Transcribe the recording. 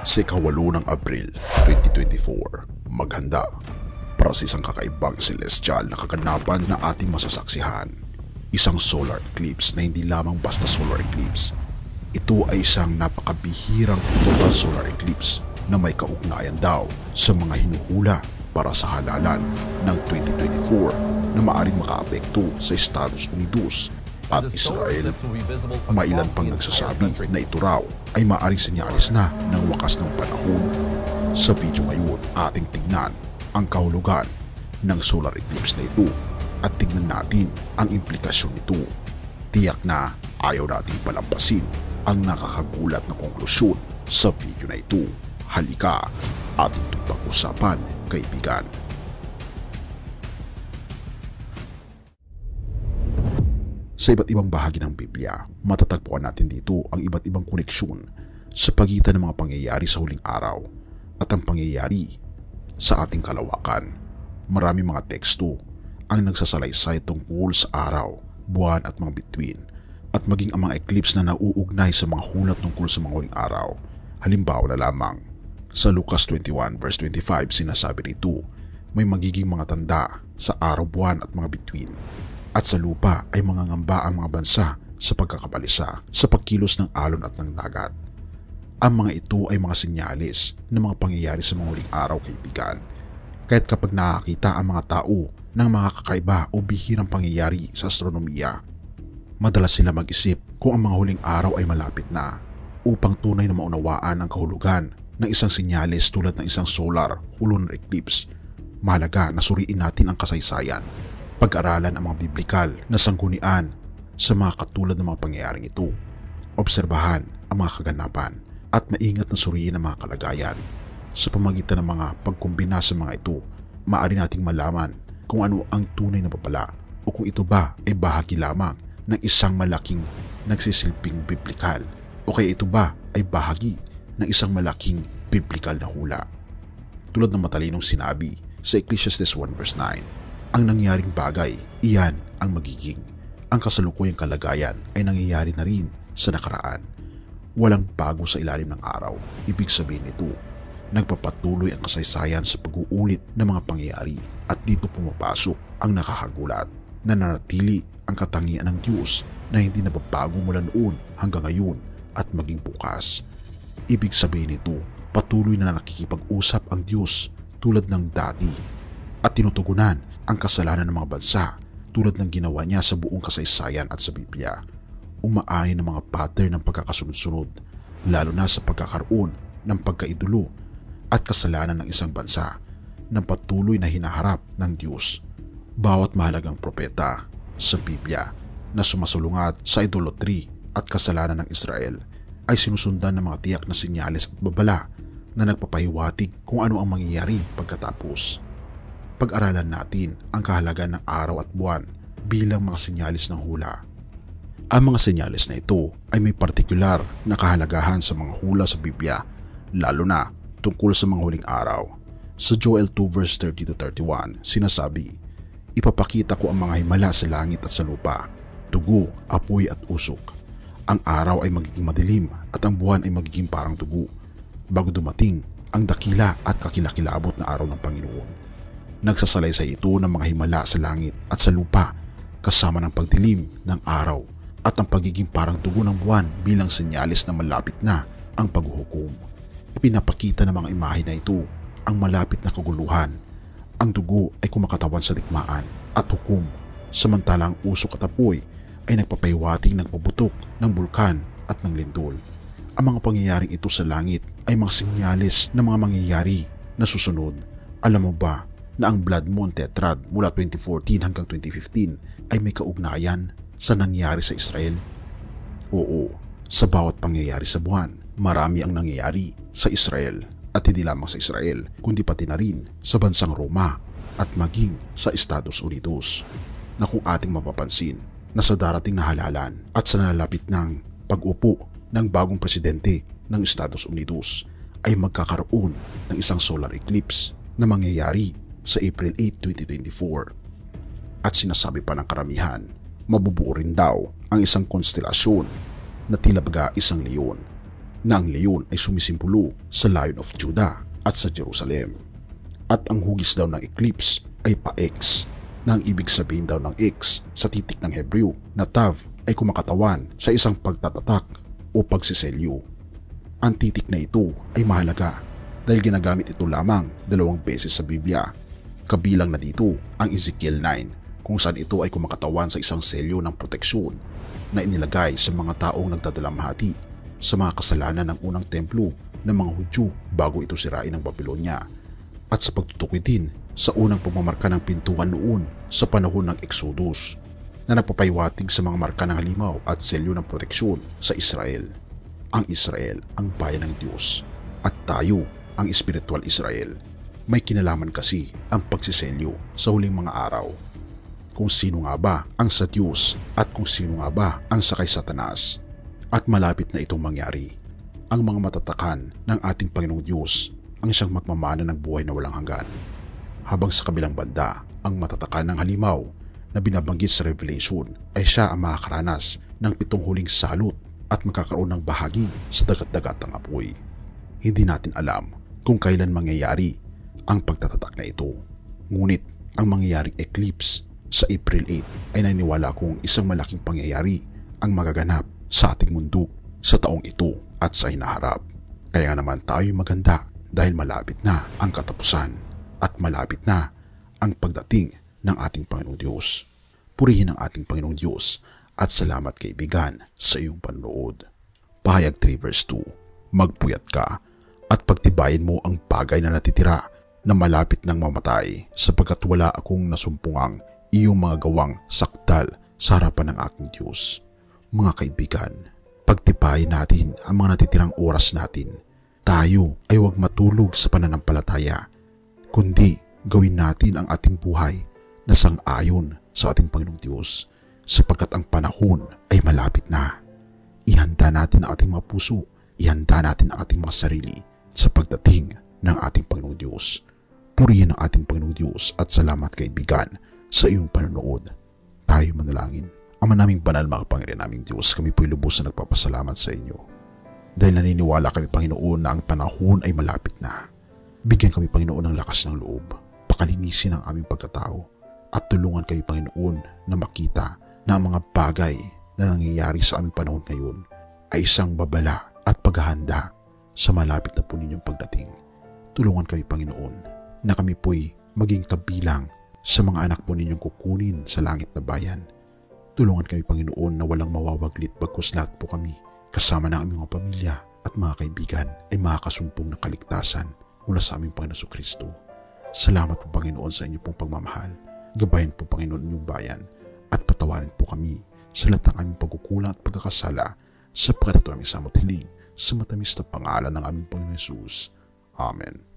Sa ikawalo ng Abril 2024, maghanda para sa isang kakaibang celestial na kaganapan na ating masasaksihan. Isang solar eclipse na hindi lamang basta solar eclipse. Ito ay isang napakabihirang total solar eclipse na may kaugnayan daw sa mga hinuhula para sa halalan ng 2024 na maaaring makaapekto sa Estados Unidos at Israel. Mailan pang nagsasabi na ito raw ay maaaring senyalis na ng wakas ng panahon. Sa video ngayon, ating tignan ang kahulugan ng solar eclipse na ito at tignan natin ang implikasyon nito. Tiyak na ayaw nating palampasin ang nakakagulat na konklusyon sa video na ito. Halika, ating itong pag-usapan, kaibigan. Sa iba't ibang bahagi ng Biblia, matatagpuan natin dito ang iba't ibang koneksyon sa pagitan ng mga pangyayari sa huling araw at ang pangyayari sa ating kalawakan. Marami mga teksto ang nagsasalaysay tungkol sa araw, buwan at mga bituin at maging ang mga eclipse na nauugnay sa mga hulat tungkol sa mga huling araw. Halimbawa na lamang, sa Lucas 21 verse 25 sinasabi rito, may magiging mga tanda sa araw, buwan at mga bituin. At sa lupa ay mangangamba ang mga bansa sa pagkakabalisa sa pagkilos ng alon at ng dagat. Ang mga ito ay mga senyalis ng mga pangyayari sa mga huling araw, kaibigan. Kaya't kapag nakakita ang mga tao ng mga kakaiba o bihirang pangyayari sa astronomiya, madalas sila mag-isip kung ang mga huling araw ay malapit na. Upang tunay na maunawaan ang kahulugan ng isang senyalis tulad ng isang solar o lunar eclipse, mahalaga na suriin natin ang kasaysayan. Pag-aralan ang mga biblikal na sanggunian sa mga katulad ng mga pangyayaring ito. Obserbahan ang mga kaganapan at maingat na suriin ang mga kalagayan. Sa pamagitan ng mga pagkumbina sa mga ito, maaari nating malaman kung ano ang tunay na babala o kung ito ba ay bahagi lamang ng isang malaking nagsisilbing biblikal o kaya ito ba ay bahagi ng isang malaking biblikal na hula. Tulad ng matalinong sinabi sa Ecclesiastes 1 verse 9, ang nangyaring bagay, iyan ang magiging. Ang kasalukuyang kalagayan ay nangyayari na rin sa nakaraan. Walang bago sa ilalim ng araw. Ibig sabihin nito, nagpapatuloy ang kasaysayan sa pag-uulit ng mga pangyayari at dito pumapasok ang nakakagulat. Nananatili ang katangian ng Diyos na hindi nababago mula noon hanggang ngayon at maging bukas. Ibig sabihin nito, patuloy na nakikipag-usap ang Diyos tulad ng dati at tinutugunan ang kasalanan ng mga bansa tulad ng ginawa niya sa buong kasaysayan at sa Biblia. Umaani ng mga pattern ng pagkakasunod-sunod, lalo na sa pagkakaroon ng pagkaidolo at kasalanan ng isang bansa na patuloy na hinaharap ng Diyos. Bawat mahalagang propeta sa Biblia na sumasalungat sa idolatry at kasalanan ng Israel ay sinusundan ng mga tiyak na sinyalis at babala na nagpapahiwatig kung ano ang mangyayari pagkatapos. Pag-aralan natin ang kahalagan ng araw at buwan bilang mga senyalis ng hula. Ang mga senyalis na ito ay may partikular na kahalagahan sa mga hula sa Biblia, lalo na tungkol sa mga huling araw. Sa Joel 2 verse 30-31 sinasabi, ipapakita ko ang mga himala sa langit at sa lupa, dugo, apoy at usok. Ang araw ay magiging madilim at ang buwan ay magiging parang dugo, bago dumating ang dakila at kakilakilabot na araw ng Panginoon. Nagsasalaysay ito ng mga himala sa langit at sa lupa kasama ng pagdilim ng araw at ang pagiging parang dugo ng buwan bilang senyalis na malapit na ang paghuhukom. Ipinapakita ng mga imahe na ito ang malapit na kaguluhan. Ang dugo ay kumakatawan sa digmaan at hukom, samantalang usok at apoy ay nagpapahiwatig ng pabutok ng bulkan at ng lindol. Ang mga pangyayaring ito sa langit ay mga senyalis ng mga mangyayari na susunod. Alam mo ba na ang Blood Moon Tetrad mula 2014 hanggang 2015 ay may kaugnayan sa nangyari sa Israel? Oo, sa bawat pangyayari sa buwan, marami ang nangyayari sa Israel at hindi lamang sa Israel, kundi pati na rin sa bansang Roma at maging sa Estados Unidos. Na kung ating mapapansin na sa darating na halalan at sa nalalapit ng pag-upo ng bagong presidente ng Estados Unidos ay magkakaroon ng isang solar eclipse na mangyayari sa April 8, 2024. At sinasabi pa ng karamihan, mabubuo rin daw ang isang konstelasyon na tila baga isang leon na ang leon ay sumisimbolo sa Lion of Judah at sa Jerusalem. At ang hugis daw ng eclipse ay pa-X, na ang ibig sabihin daw ng X sa titik ng Hebreo na Tav ay kumakatawan sa isang pagtatatak o pagsiselyo. Ang titik na ito ay mahalaga dahil ginagamit ito lamang 2 beses sa Biblia. Kabilang na dito ang Ezekiel 9 kung saan ito ay kumakatawan sa isang selyo ng proteksyon na inilagay sa mga taong nagdadalamhati sa mga kasalanan ng unang templo ng mga Hudyo bago ito sirain ng Babylonia, at sa pagtutukoy din sa unang pagmamarka ng pintuan noon sa panahon ng Exodus na nagpapaywatig sa mga marka ng halimaw at selyo ng proteksyon sa Israel. Ang Israel ang bayan ng Diyos at tayo ang espiritual Israel. May kinalaman kasi ang pagsiselyo sa huling mga araw. Kung sino nga ba ang sa Diyos at kung sino nga ba ang sa kay Satanas. At malapit na itong mangyari. Ang mga matatakan ng ating Panginoong Diyos ang siyang magmamana ng buhay na walang hanggan. Habang sa kabilang banda, ang matatakan ng halimaw na binabanggit sa Revelation ay siya ang makakaranas ng 7 huling salot at magkakaroon ng bahagi sa dagat-dagatang apoy. Hindi natin alam kung kailan mangyayari ang pagtatatak na ito. Ngunit ang mangyayaring eclipse sa April 8 ay naniniwala kong isang malaking pangyayari ang magaganap sa ating mundo sa taong ito at sa hinaharap. Kaya naman tayo maganda dahil malapit na ang katapusan at malapit na ang pagdating ng ating Panginoong Diyos. Purihin ang ating Panginoong Diyos at salamat kaibigan sa iyong panonood. Pahayag 3 verse 2. Magpuyat ka at pagtibayin mo ang bagay na natitira na malapit ng mamatay, sapagkat wala akong nasumpungang iyong mga gawang sakdal sa harapan ng aking Diyos. Mga kaibigan, pagtibayin natin ang mga natitirang oras natin. Tayo ay huwag matulog sa pananampalataya, kundi gawin natin ang ating buhay na sang-ayon sa ating Panginoong Diyos, sapagkat ang panahon ay malapit na. Ihanda natin ang ating mga puso, ihanda natin ang ating mga sarili sa pagdating ng ating Panginoong Diyos. Purihin ang ating Panginoong Diyos at salamat kaibigan sa iyong panonood. Tayo manalangin. Ama naming banal, makapangyarihan naming Diyos, kami po'y lubos na nagpapasalamat sa inyo. Dahil naniniwala kami, Panginoon, na ang panahon ay malapit na. Bigyan kami, Panginoon, ng lakas ng loob. Pakalinisin ang aming pagkatao at tulungan kami, Panginoon, na makita na ang mga bagay na nangyayari sa aming panahon ngayon ay isang babala at paghahanda sa malapit na po ninyong pagdating. Tulungan kami, Panginoon, na kami po'y maging kabilang sa mga anak po ninyong kukunin sa langit na bayan. Tulungan kami, Panginoon, na walang mawawaglit bagkus lahat po kami, kasama ng aming mga pamilya at mga kaibigan, ay makakasumpong ng kaligtasan mula sa aming Panginoon Kristo. Salamat po, Panginoon, sa inyo pong pagmamahal. Gabayan po, Panginoon, inyong bayan at patawarin po kami sa lahat ng aming pagkukulang at pagkakasala, sapagkat ito aming samot hiling sa matamis na pangalan ng aming Panginoon Jesus. Amen.